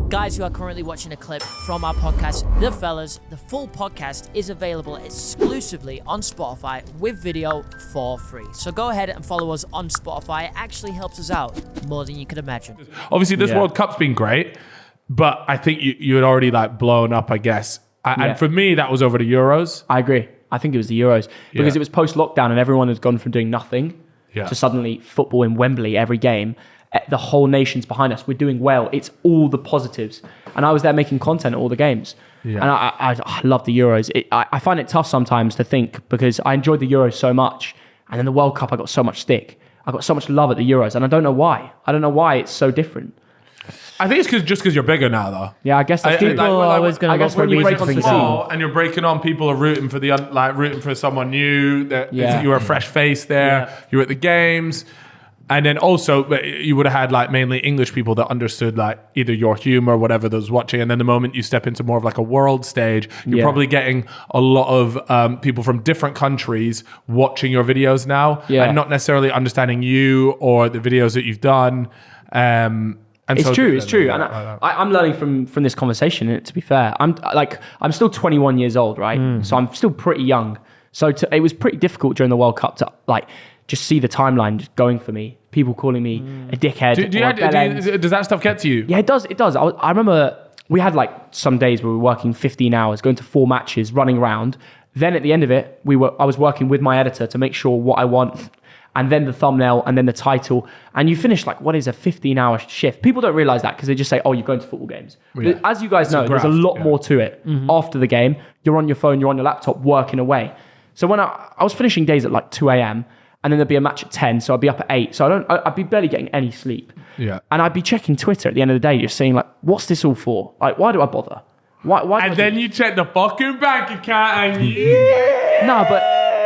Guys who are currently watching a clip from our podcast, The Fellas, the full podcast is available exclusively on Spotify with video for free. So go ahead and follow us on Spotify. It actually helps us out more than you could imagine. Obviously, this World Cup's been great, but I think you had already like blown up, I guess. And for me, that was over the Euros. I agree. I think it was the Euros because it was post-lockdown and everyone had gone from doing nothing to suddenly football in Wembley every game. The whole nation's behind us. We're doing well. It's all the positives. And I was there making content at all the games. Yeah. And I love the Euros. I find it tough sometimes to think because I enjoyed the Euros so much. And then the World Cup, I got so much stick. I got so much love at the Euros. And I don't know why. I don't know why it's so different. I think it's just because you're bigger now, though. Yeah, I guess that's people are always going to look for when you break onto the scene and you're breaking on, people are rooting for rooting for someone new. You're a fresh face there. Yeah. You're at the games. And then also, you would have had like mainly English people that understood like either your humor or whatever that was watching. And then the moment you step into more of like a world stage, you're probably getting a lot of people from different countries watching your videos now and not necessarily understanding you or the videos that you've done. It's true. And I'm learning from this conversation, to be fair. I'm still 21 years old, right? So I'm still pretty young. So it was pretty difficult during the World Cup to like just see the timeline just going for me. People calling me a dickhead. Does that stuff get to you? Yeah, it does. I remember we had like some days where we were working 15 hours, going to 4 matches, running around. Then at the end of it, I was working with my editor to make sure what I want, and then the thumbnail, and then the title. And you finish like what is a 15-hour shift. People don't realize that because they just say, oh, you're going to football games. Yeah. But as you guys know, there's a lot more to it. After the game, you're on your phone, you're on your laptop working away. So when I was finishing days at like 2 a.m., and then there'd be a match at 10, so I'd be up at 8. So I'd be barely getting any sleep. Yeah. And I'd be checking Twitter at the end of the day, just saying like, what's this all for? Like, why do I bother? Why? And then you check the fucking bank account and no, but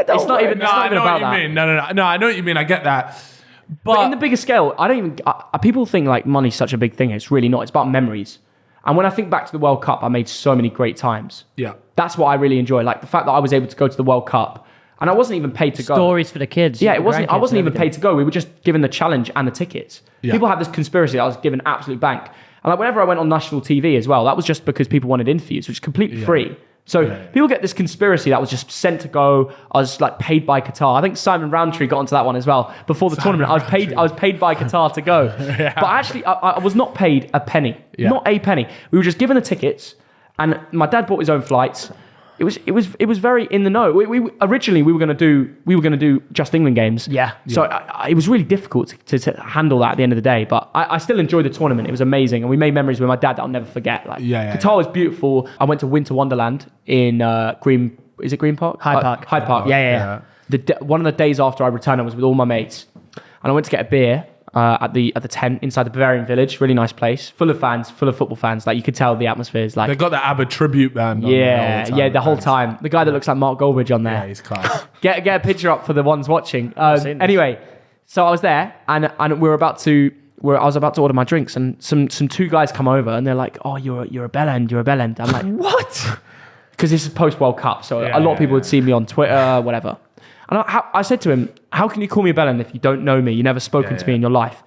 it's not even about that. No, I know what you mean. I get that. But in the bigger scale, people think like money's such a big thing. It's really not. It's about memories. And when I think back to the World Cup, I made so many great times. Yeah. That's what I really enjoy. Like the fact that I was able to go to the World Cup. And I wasn't even paid to go. Stories for the kids. Yeah, I wasn't even paid to go. We were just given the challenge and the tickets. Yeah. People have this conspiracy that I was given absolute bank. And like whenever I went on national TV as well, that was just because people wanted interviews, which is completely free. So people get this conspiracy that was just sent to go. I was like paid by Qatar. I think Simon Roundtree got onto that one as well. Before the tournament, I was paid by Qatar to go. But actually, I was not paid a penny. Not a penny. We were just given the tickets, and my dad bought his own flights. It was very in the know. Originally we were going to do just England games. Yeah. So it was really difficult to handle that at the end of the day. But I still enjoyed the tournament. It was amazing, and we made memories with my dad that I'll never forget. Like Qatar was beautiful. I went to Winter Wonderland in Green Park? Hyde Park. Yeah. One of the days after I returned, I was with all my mates, and I went to get a beer. At the tent inside the Bavarian Village, really nice place, full of fans, full of football fans. Like you could tell the atmosphere is like they got the ABBA tribute band. The whole time. The guy that looks like Mark Goldbridge on there. Yeah, he's class. Get a picture up for the ones watching. Anyway, so I was there, and I was about to order my drinks, and some 2 guys come over, and they're like, "Oh, you're a bellend, you're a bellend." I'm like, "What?" Because this is post World Cup, so a lot of people would see me on Twitter, whatever. And I said to him, how can you call me a bellend if you don't know me? You've never spoken to me in your life.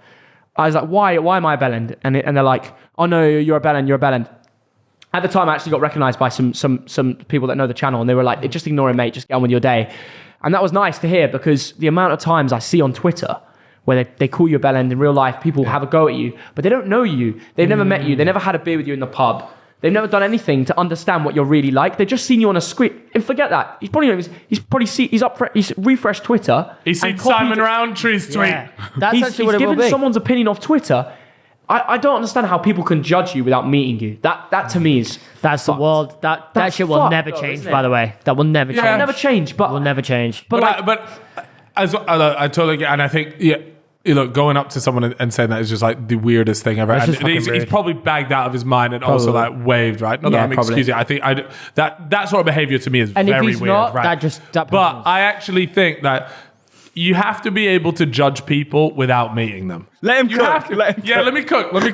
I was like, why am I a bellend? And they're like, oh no, you're a bellend. At the time, I actually got recognised by some people that know the channel, and they were like, just ignore it, mate, just get on with your day. And that was nice to hear, because the amount of times I see on Twitter where they call you a bellend in real life, people have a go at you, but they don't know you. They've never met you. They never had a beer with you in the pub. They've never done anything to understand what you're really like. They've just seen you on a screen. And forget that. He's refreshed Twitter. He's seen Simon Roundtree's tweet. Yeah. That's actually what it will be. He's given someone's opinion off Twitter. I don't understand how people can judge you without meeting you. That to me is that's fucked. The world. That shit will never change. By the way, that will never change. It'll never change. But will never change. But I totally get, and I think look, going up to someone and saying that is just like the weirdest thing ever. And he's probably bagged out of his mind and also like waved, right? Not that I'm excusing. I think that sort of behavior to me is very weird, right? But I actually think that you have to be able to judge people without meeting them. Let him You cook. have to. Let him Let me cook. All right.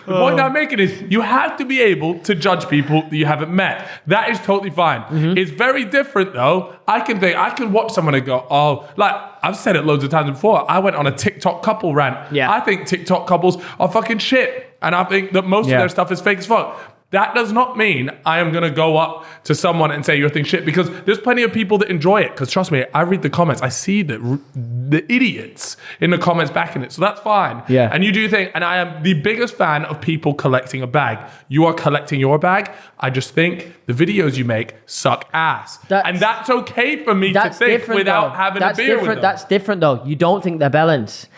The point I'm making is you have to be able to judge people that you haven't met. That is totally fine. Mm-hmm. It's very different though. I can watch someone and go, oh, like I've said it loads of times before. I went on a TikTok couple rant. Yeah. I think TikTok couples are fucking shit. And I think that most of their stuff is fake as fuck. That does not mean I am going to go up to someone and say your thing's shit, because there's plenty of people that enjoy it. Because trust me, I read the comments. I see the idiots in the comments backing it. So that's fine. Yeah. And you do think, and I am the biggest fan of people collecting a bag. You are collecting your bag. I just think the videos you make suck ass. And that's okay for me to think without having a beer with them. That's different though. You don't think they're bellends.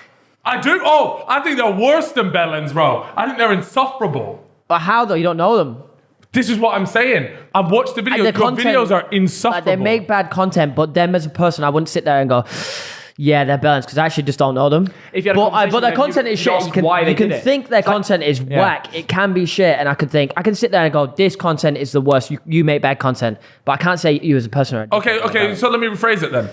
I do. Oh, I think they're worse than bellends, bro. I think they're insufferable. But how though? You don't know them. This is what I'm saying. I've watched the videos. Your videos are insufferable. Like they make bad content, but them as a person, I wouldn't sit there and go, yeah, they're balanced, because I actually just don't know them. If you had a but their content is shit. You can think their content is whack. It can be shit, and I can sit there and go, this content is the worst. You make bad content, but I can't say you as a person. Okay. So let me rephrase it then.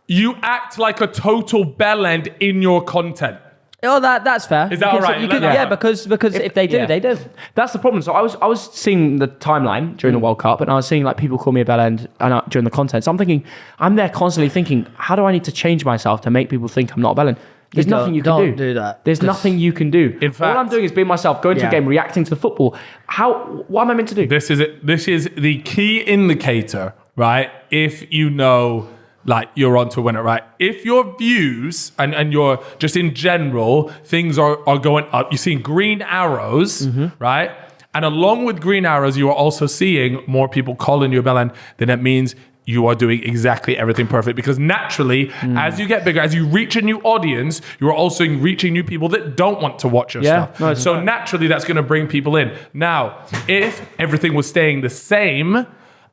You act like a total bellend in your content. Oh, that's fair. Is that all right? Yeah, because if they do, they do. That's the problem. So I was seeing the timeline during the World Cup, and I was seeing like people call me a bellend during the content. So I'm thinking, I'm there constantly thinking, how do I need to change myself to make people think I'm not a bellend? There's nothing you can do. Don't do that. There's nothing you can do. In fact, all I'm doing is being myself, going to a game, reacting to the football. What am I meant to do? This is it. This is the key indicator, right? If you know, like, you're on to a winner, right? If your views and your, just in general, things are going up, you're seeing green arrows, right? And along with green arrows, you are also seeing more people calling you a bellend, then that means you are doing exactly everything perfect. Because naturally, as you get bigger, as you reach a new audience, you are also reaching new people that don't want to watch your stuff. No, so naturally, that's going to bring people in. Now, if everything was staying the same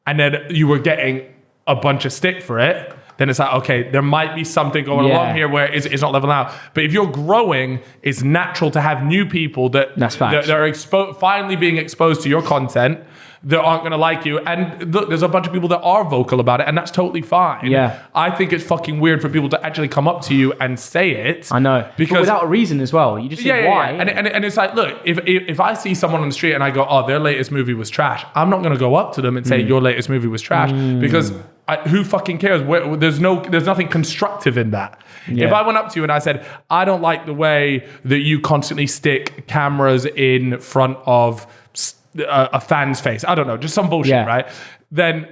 and then you were getting a bunch of stick for it, then it's like, okay, there might be something going along here where it's not leveling out. But if you're growing, it's natural to have new people that are finally being exposed to your content that aren't going to like you. And look, there's a bunch of people that are vocal about it, and that's totally fine. Yeah. I think it's fucking weird for people to actually come up to you and say it. I know. Because but without a reason as well. You just say why. Yeah. And it's like, look, if I see someone on the street and I go, oh, their latest movie was trash, I'm not going to go up to them and say your latest movie was trash, because who fucking cares? There's nothing constructive in that. Yeah. If I went up to you and I said, I don't like the way that you constantly stick cameras in front of a fan's face, I don't know, just some bullshit, right? Then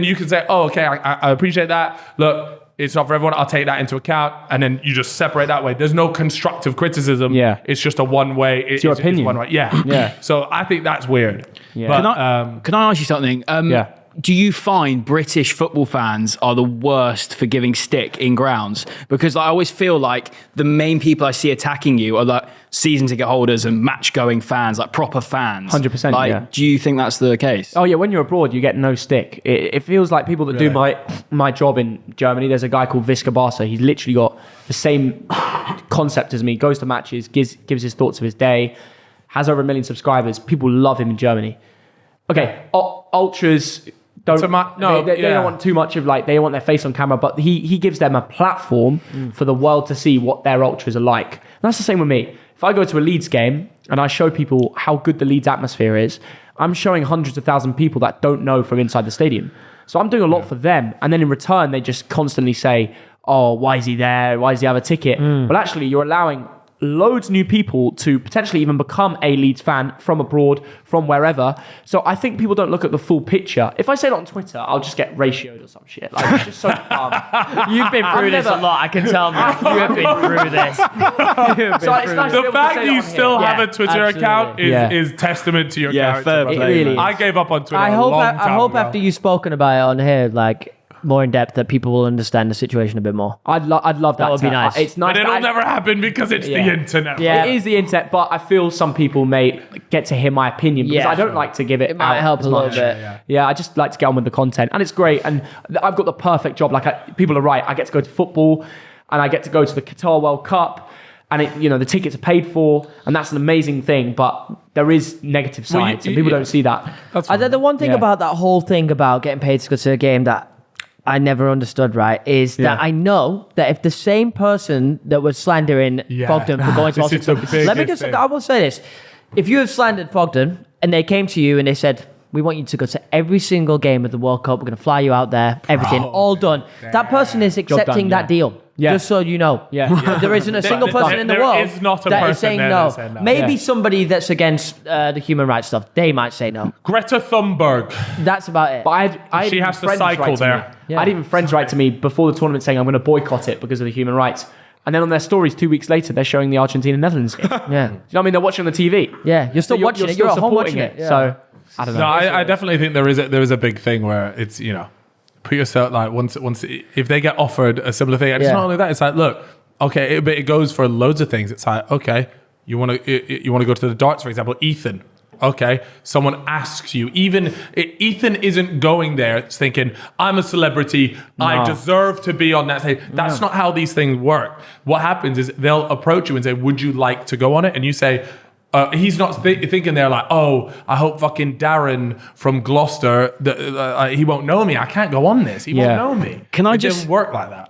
you can say, oh, okay, I appreciate that. Look, it's not for everyone. I'll take that into account, and then you just separate that way. There's no constructive criticism. Yeah, it's just a one way. It's your opinion. One way. Yeah. So I think that's weird. Yeah. But, can I ask you something? Do you find British football fans are the worst for giving stick in grounds? Because I always feel like the main people I see attacking you are like season ticket holders and match going fans, like proper fans. 100%. Do you think that's the case? Oh yeah, when you're abroad, you get no stick. It feels like people that do my job in Germany. There's a guy called Visca Barca. He's literally got the same concept as me. Goes to matches, gives his thoughts of his day. Has over 1 million subscribers. People love him in Germany. Okay, ultras. They don't want too much of they want their face on camera, but he gives them a platform for the world to see what their ultras are like. And that's the same with me. If I go to a Leeds game and I show people how good the Leeds atmosphere is, I'm showing hundreds of thousands of people that don't know from inside the stadium. So I'm doing a lot for them. And then in return, they just constantly say, oh, why is he there? Why does he have a ticket? But actually, you're allowing loads of new people to potentially even become a Leeds fan from abroad, from wherever. So I think people don't look at the full picture. If I say it on Twitter, I'll just get ratioed or some shit. It's just so dumb. You've been through this a lot, I can tell, man. You have been through this. The fact that you still have a Twitter account is testament to your character. Fair play. It really is. I gave up on Twitter I hope ago. after you've spoken about it on here, more in depth, that people will understand the situation a bit more. I'd love that. That would be nice. It's nice, but it'll never happen because it's the internet. Yeah, it is the internet. But I feel some people may get to hear my opinion because I don't like to give it. It might help a little bit. Yeah, I just like to get on with the content, and it's great. And I've got the perfect job. People are right. I get to go to football, and I get to go to the Qatar World Cup. And the tickets are paid for, and that's an amazing thing. But there is negative sides, and people don't see that. The one thing about that whole thing about getting paid to go to a game that I never understood, right, is that I know that if the same person that was slandering Thogden for going to Arsenal, let me just, I will say this. If you have slandered Thogden and they came to you and they said, we want you to go to every single game of the World Cup, we're going to fly you out there, everything, all done. Damn. That person is accepting that deal. Yeah. Just so you know. Yeah. There isn't a single person in the world that is saying no. Maybe somebody that's against the human rights stuff, they might say no. Greta Thunberg. That's about it. But she has to cycle there. I had even friends write to me before the tournament saying I'm going to boycott it because of the human rights. And then on their stories 2 weeks later, they're showing the Argentina-Netherlands game. Yeah. Do you know what I mean? They're watching on the TV. Yeah. You're still watching it. You're at home watching it. Yeah. So, I don't know. No, I definitely think there is a big thing where it's, put yourself like once if they get offered a similar thing, and it's not only that, it's like, look, okay, but it goes for loads of things. It's like, okay, you want to go to the darts, for example, Ethan. Okay, someone asks you. Ethan isn't going there thinking, I'm a celebrity, I deserve to be on that stage. That's not how these things work. What happens is they'll approach you and say, would you like to go on it? And you say, he's not thinking they're like, oh, I hope fucking Darren from Gloucester, he won't know me. I can't go on this. He won't know me. It didn't work like that.